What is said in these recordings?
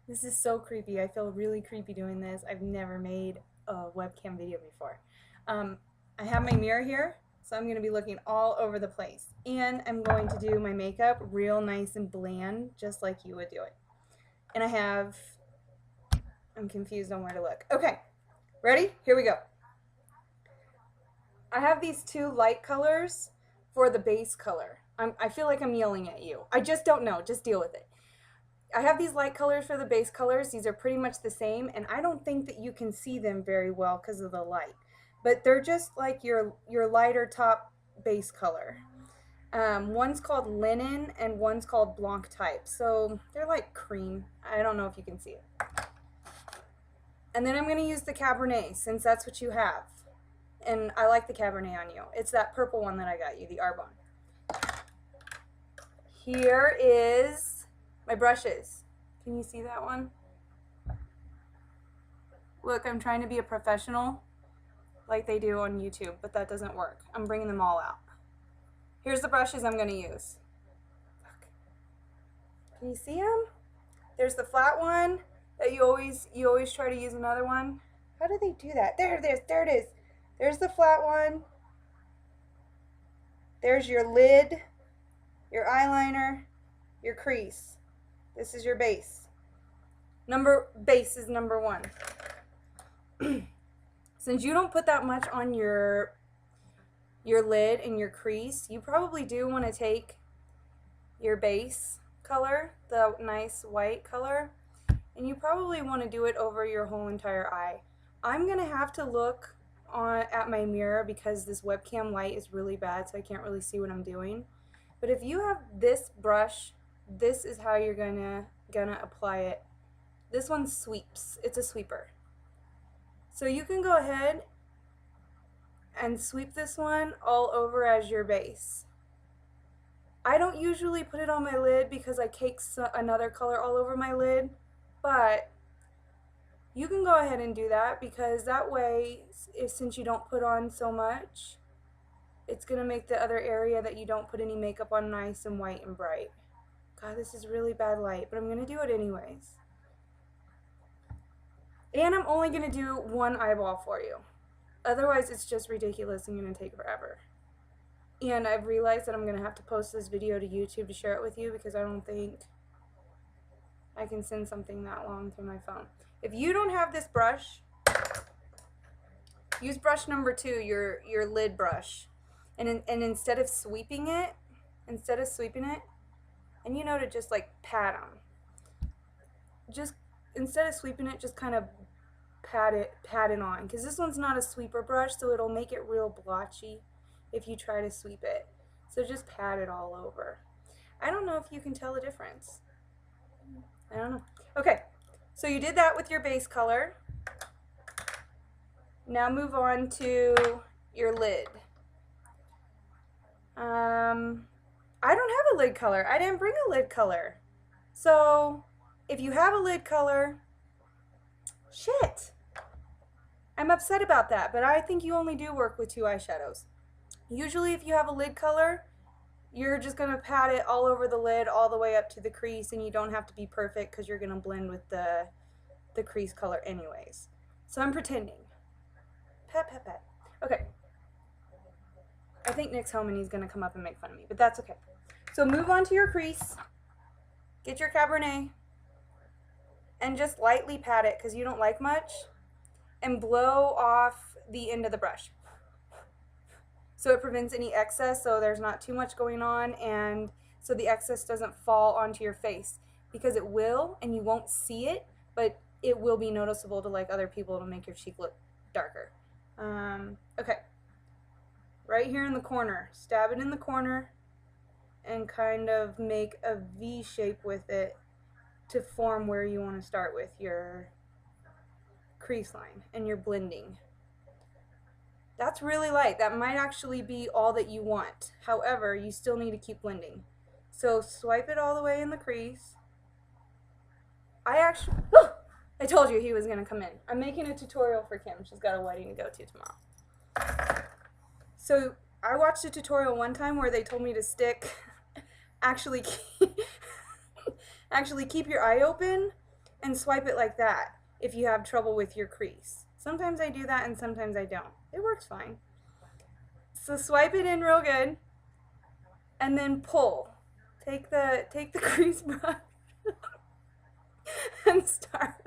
This is so creepy. I feel really creepy doing this. I've never made a webcam video before. Um, I have my mirror here, so I'm going to be looking all over the place. And I'm going to do my makeup real nice and bland, just like you would do it. And I'm confused on where to look. Okay, ready? Here we go. I have these two light colors for the base color. I feel like I'm yelling at you. I just don't know. Just deal with it. I have these light colors for the base colors. These are pretty much the same, and I don't think that you can see them very well because of the light. But they're just like your lighter top base color. One's called linen and one's called blanc type. So they're like cream. I don't know if you can see it. And then I'm going to use the Cabernet since that's what you have. And I like the Cabernet on you. It's that purple one that I got you, the Arbonne. Here is my brushes. Can you see that one? Look, I'm trying to be a professional like they do on YouTube, but that doesn't work. I'm bringing them all out. Here's the brushes I'm going to use. Look. Can you see them? There's the flat one that you always try to use another one. How do they do that? There it is. There it is. There's the flat one. There's your lid, your eyeliner, your crease. This is your base. Base is number one. Since you don't put that much on your lid and your crease, you probably do want to take your base color, the nice white color, and you probably want to do it over your whole entire eye. I'm going to have to look at my mirror because this webcam light is really bad, so I can't really see what I'm doing. But if you have this brush, this is how you're gonna apply it. This one sweeps. It's a sweeper. So you can go ahead and sweep this one all over as your base. I don't usually put it on my lid because I cake another color all over my lid, but you can go ahead and do that because that way, since you don't put on so much, it's going to make the other area that you don't put any makeup on nice and white and bright. God, this is really bad light, but I'm going to do it anyways. And I'm only going to do one eyeball for you. Otherwise, it's just ridiculous and going to take forever. And I've realized that I'm going to have to post this video to YouTube to share it with you because I don't think I can send something that long through my phone. If you don't have this brush, use brush number 2, your lid brush. And instead of sweeping it, and you know to just like pat them. Just instead of sweeping it, just kind of pat it on. Because this one's not a sweeper brush, so it'll make it real blotchy if you try to sweep it. So just pat it all over. I don't know if you can tell the difference. I don't know. Okay, so you did that with your base color. Now move on to your lid. I don't have a lid color. I didn't bring a lid color. So if you have a lid color, shit. I'm upset about that, but I think you only do work with 2 eyeshadows. Usually if you have a lid color, you're just going to pat it all over the lid all the way up to the crease, and you don't have to be perfect because you're going to blend with the crease color anyways. So I'm pretending. Pat, pat, pat. Okay. I think Nick's home and he's going to come up and make fun of me, but that's okay. So move on to your crease. Get your Cabernet and just lightly pat it because you don't like much, and blow off the end of the brush. So it prevents any excess, so there's not too much going on, and so the excess doesn't fall onto your face, because it will, and you won't see it, but it will be noticeable to like other people to make your cheek look darker. Okay. Right here in the corner, stab it in the corner and kind of make a V shape with it to form where you want to start with your crease line and your blending. That's really light. That might actually be all that you want. However, you still need to keep blending. So swipe it all the way in the crease. I told you he was going to come in. I'm making a tutorial for Kim. She's got a wedding to go to tomorrow. So I watched a tutorial one time where they told me to actually keep your eye open and swipe it like that if you have trouble with your crease. Sometimes I do that and sometimes I don't. It works fine. So swipe it in real good and then pull. Take the crease brush and start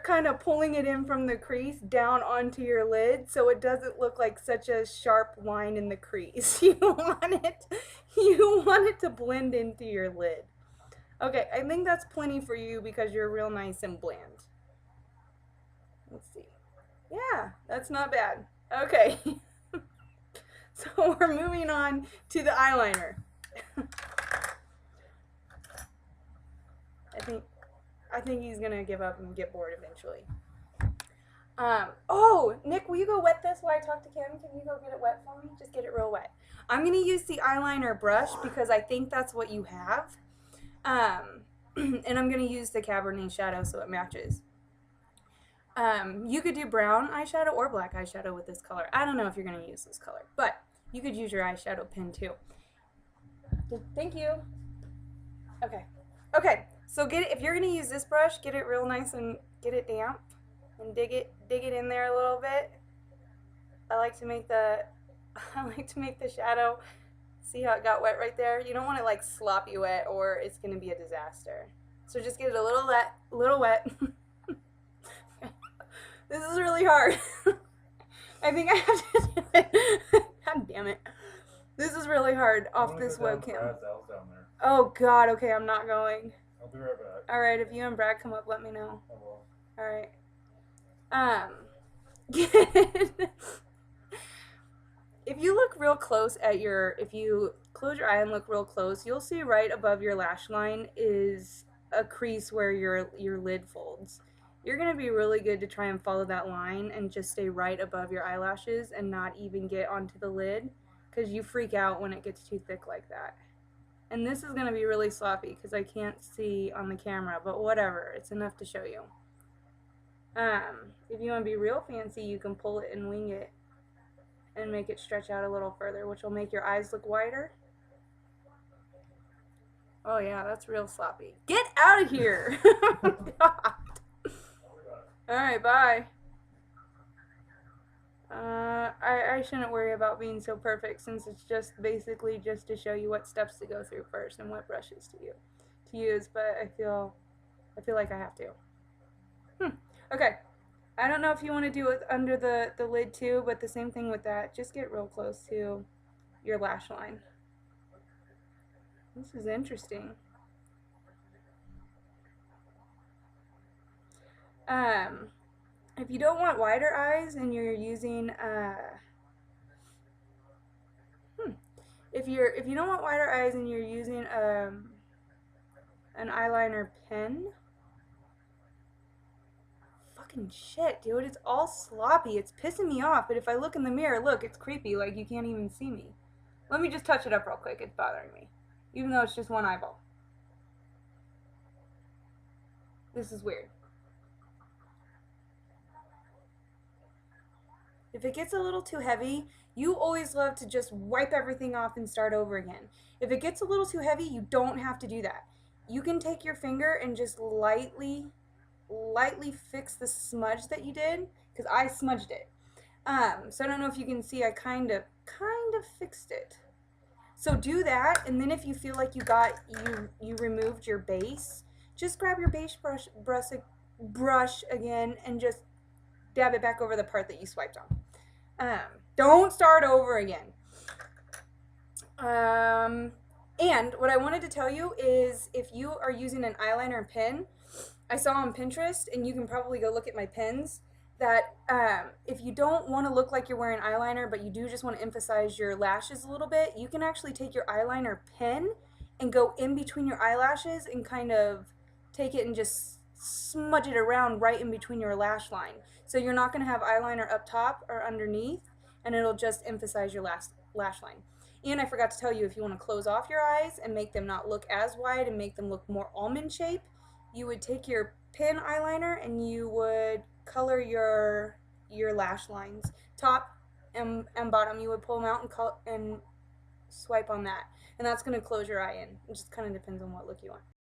kind of pulling it in from the crease down onto your lid so it doesn't look like such a sharp line in the crease. You want it to blend into your lid. Okay, I think that's plenty for you because you're real nice and bland. Let's see. Yeah, that's not bad. Okay. So we're moving on to the eyeliner. I think he's gonna give up and get bored eventually. Oh, Nick, will you go wet this while I talk to Kim? Can you go get it wet for me? Just get it real wet. I'm gonna use the eyeliner brush because I think that's what you have. And I'm gonna use the Cabernet shadow so it matches. You could do brown eyeshadow or black eyeshadow with this color. I don't know if you're gonna use this color, but you could use your eyeshadow pen too. Thank you. Okay. Okay. So get it, if you're gonna use this brush, get it real nice and get it damp and dig it in there a little bit. I like to make the shadow. See how it got wet right there? You don't want it like sloppy wet or it's gonna be a disaster. So just get it a little wet. This is really hard. I think I have to do it. God damn it. This is really hard off this webcam. Oh God, okay, I'm not going. I'll be right back. Alright, if you and Brad come up, let me know. I will. Alright. If you look real close at if you close your eye and look real close, you'll see right above your lash line is a crease where your lid folds. You're going to be really good to try and follow that line and just stay right above your eyelashes and not even get onto the lid because you freak out when it gets too thick like that. And this is going to be really sloppy because I can't see on the camera, but whatever, it's enough to show you. If you want to be real fancy, you can pull it and wing it and make it stretch out a little further, which will make your eyes look wider. Oh yeah, that's real sloppy. Get out of here! God. Alright, bye. I shouldn't worry about being so perfect since it's just basically just to show you what steps to go through first and what brushes to use, but I feel like I have to. Okay. I don't know if you want to do it under the lid too, but the same thing with that. Just get real close to your lash line. This is interesting. If you don't want wider eyes and you're using if you don't want wider eyes and you're using an eyeliner pen, fucking shit, dude, it's all sloppy. It's pissing me off, but if I look in the mirror, look, it's creepy, like you can't even see me. Let me just touch it up real quick. It's bothering me, even though it's just one eyeball. This is weird. If it gets a little too heavy, you always love to just wipe everything off and start over again. If it gets a little too heavy, you don't have to do that. You can take your finger and just lightly fix the smudge that you did, because I smudged it. So I don't know if you can see, I kind of fixed it. So do that, and then if you feel like you removed your base, just grab your base brush again and just dab it back over the part that you swiped on. Don't start over again. And what I wanted to tell you is if you are using an eyeliner pen, I saw on Pinterest, and you can probably go look at my pens, that if you don't want to look like you're wearing eyeliner, but you do just want to emphasize your lashes a little bit, you can actually take your eyeliner pen and go in between your eyelashes and kind of take it and just smudge it around right in between your lash line. So you're not going to have eyeliner up top or underneath, and it'll just emphasize your lash line. And I forgot to tell you, if you want to close off your eyes and make them not look as wide and make them look more almond shape, you would take your pen eyeliner and you would color your lash lines, top and bottom. You would pull them out and swipe on that, and that's going to close your eye in. It just kind of depends on what look you want.